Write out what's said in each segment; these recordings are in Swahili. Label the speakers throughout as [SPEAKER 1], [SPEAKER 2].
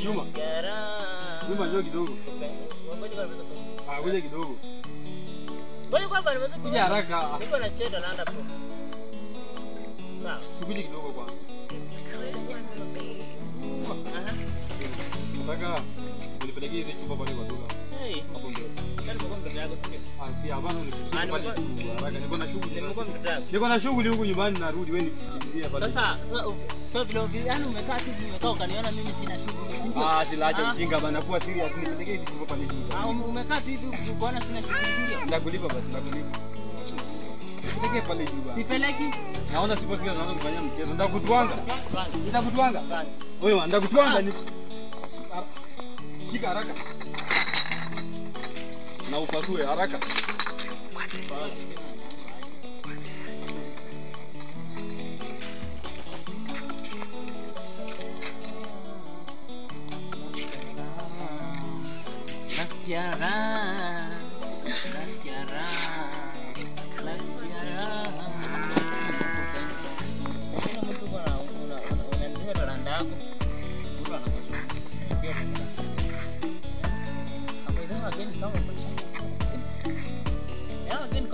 [SPEAKER 1] Juma. Juma njoo kidogo. Ngoja kidogo.
[SPEAKER 2] Ngoja kwamba nimekuja.
[SPEAKER 1] Kuja haraka.
[SPEAKER 2] Niko na cheta naenda pro. Sawa.
[SPEAKER 1] Subiri kidogo kwanza. Nataka unipelekee hizo chupa pale kwa duka. Hapo ndio.
[SPEAKER 2] Ndio mko mtoto yako sasa.
[SPEAKER 1] Si hapana unipelekee pale haraka. Niko na shughuli.
[SPEAKER 2] Nimekuwa mtoto yako.
[SPEAKER 1] Niko na shughuli huko nyumbani narudi wewe nikimbia pale.
[SPEAKER 2] Sasa vile yani umekaa tu umekaa ukaniona mimi sina shughuli.
[SPEAKER 1] Silaacha ujinga bana kuwa serious nipelekee hizo chupa pale juu.
[SPEAKER 2] Umekaa tu hivi ukaona sina shughuli ndio.
[SPEAKER 1] Ndakulipa basi ndakulipa. Nipelekee pale juu bana.
[SPEAKER 2] Nipeleki.
[SPEAKER 1] Naona sipo serious naanza kufanya mchezo. Ndakutwanga. Nitakutwanga. Wewe ndakutwanga ni shika haraka. Na upasue haraka.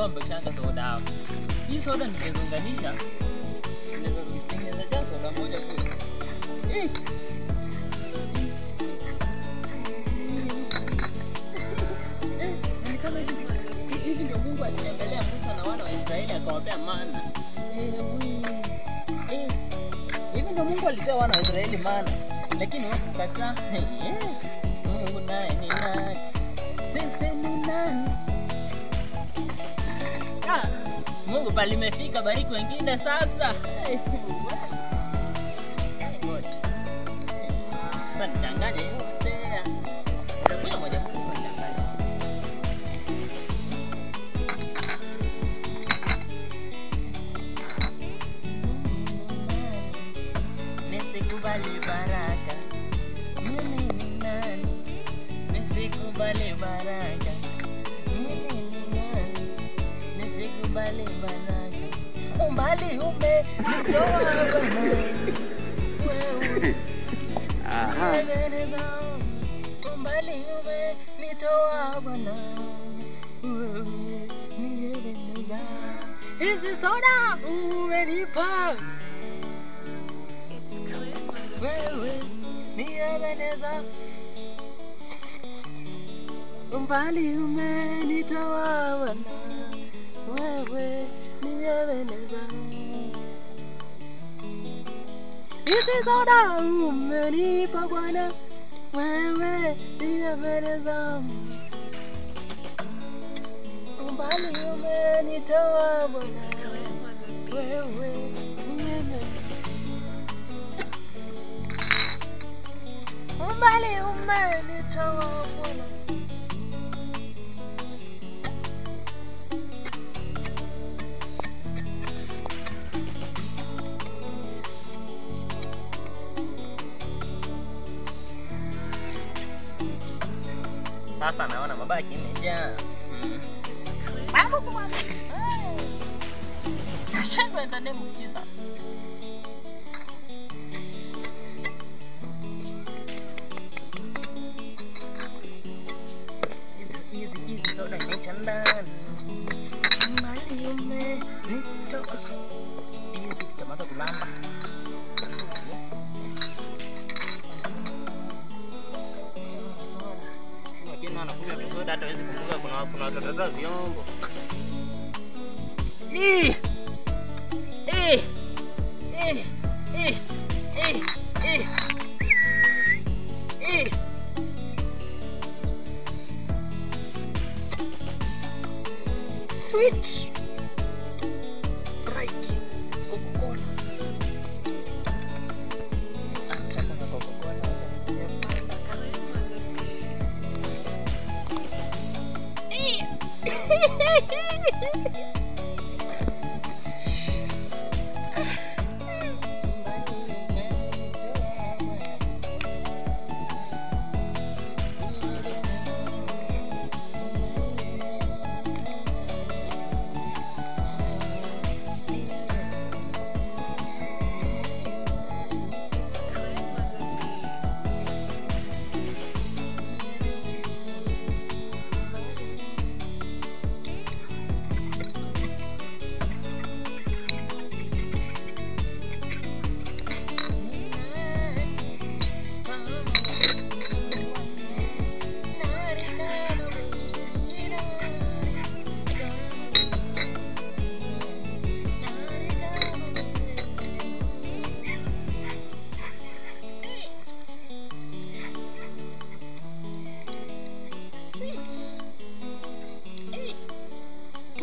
[SPEAKER 2] Mbeshanga soda. Hii soda ningeunganisha. Ningetengeneza soda moja tu. Ni kama hivi ndio Mungu aliangalia Musa na wana wa Israeli akawapea mana. Hivi ndio Mungu alipea wana wa Israeli mana. Lakini wakakataa. Mungu naye ni nani? Sisi ni nani? Mungu bali imefika bariki wengine sasa. Bana changanya yote. Ndio moja kwa changanya. Nisikubali baraka. Mimi ni nani? Nisikubali baraka. Nisikubali baraka. Umbali umenitoa wewe. Aha. Umbali umenitoa Bwana. Hizi soda umenipa. Wewe ni Ebeneza. Umbali umenitoa Bwana. Wewe ni Ebeneza. Hizi soda umenipa Bwana. Wewe ni Ebeneza. Umbali umenitoa Bwana. Wewe ni Ebeneza. Umbali umenitoa Bwana. Sasa naona mabaki imejaa. Mambo kwa mambo. Shamba in the name of Jesus. Hizi soda imechangana. Mbali umenitoka. Hizi zitamata kulamba. Soda hata hawezi kufunga kuna watoto vyombo. Sweet. Right. Coca-Cola.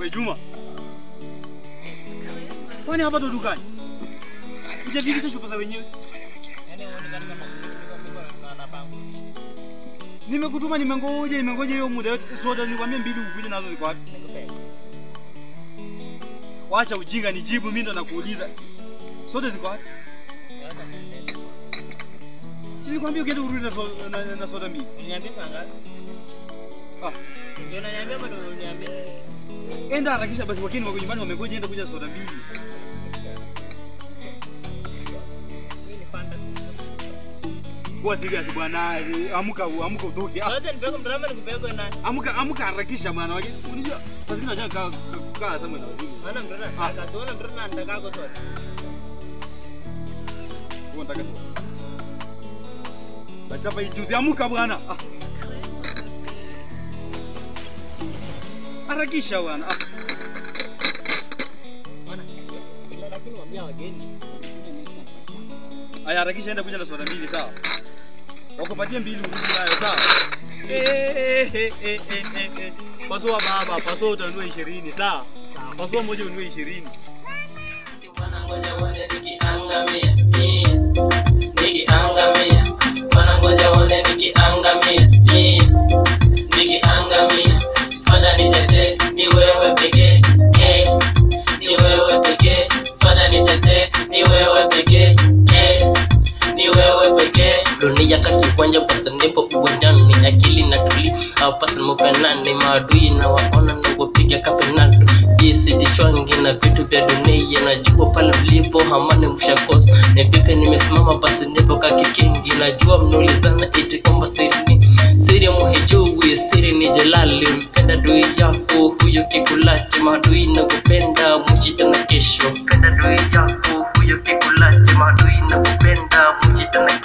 [SPEAKER 1] wewe Juma. Kwani hapa ndo dukani? Hujafikisha chupa za wenyewe?
[SPEAKER 2] Yaani unaonekana kama niko na pango.
[SPEAKER 1] Nimekutuma nimengoja hiyo muda yote. Soda nilikwambia 2 ukuje nazo ziko wapi?
[SPEAKER 2] Nikupea.
[SPEAKER 1] Wacha ujinga nijibu mimi ndo nakuuliza. Soda ziko wapi? Nilikwambia ukienda urudi na soda mbili.
[SPEAKER 2] Niambie saa ngapi? Ndio unaniambia bado unaniambia.
[SPEAKER 1] Enda harakisha basi wakini wako nyumbani wamegoja enda kuja soda mbili. Kwa serious bwana, amka utoke.
[SPEAKER 2] Sote nipeko mdrama nikupeko na.
[SPEAKER 1] Amka harakisha bwana wake. Unajua sasa hivi nataka kukaa somewhere na wazungu.
[SPEAKER 2] Maana mdrama akasona mdrama anataka kwa soda.
[SPEAKER 1] Unataka soda? Bachapa ijuzi amka bwana. Harakisha bwana.
[SPEAKER 2] Bwana, lakini mwambie wageni.
[SPEAKER 1] Aya harakisha enda kuja na soda mbili sawa? Wakupatie 2 urudi nayo sawa? Pasua baba, pasua utanunua 20 sawa? Pasua moja ununue 20.
[SPEAKER 3] Bwana ngoja uone nikiangamia. Nikiangamia. Bwana ngoja uone nikiangamia. Nikiangamia. Fadha nitetee, ni wewe pekee. Ni wewe pekee. Fadha nitetee, ni wewe pekee. Ni wewe pekee. Dunia kakiwanja pasa nipo uwanjani, akili na tuli hapa simpenani, maadui na waona na kupiga kapenado. Jisi chwangi na vitu vya dunia, najua pale mlipo hamani mshakosa. Nipipe nimesimama basi nipo kakikingi, najua mnaulizana eti kwamba siri muhijui, siri ni jalali. Mpenda dui yako huyo kikulache, maadui na kupenda mujita na kesho. Mpenda dui yako huyo kikulache, maadui na kupenda mujita na kesho.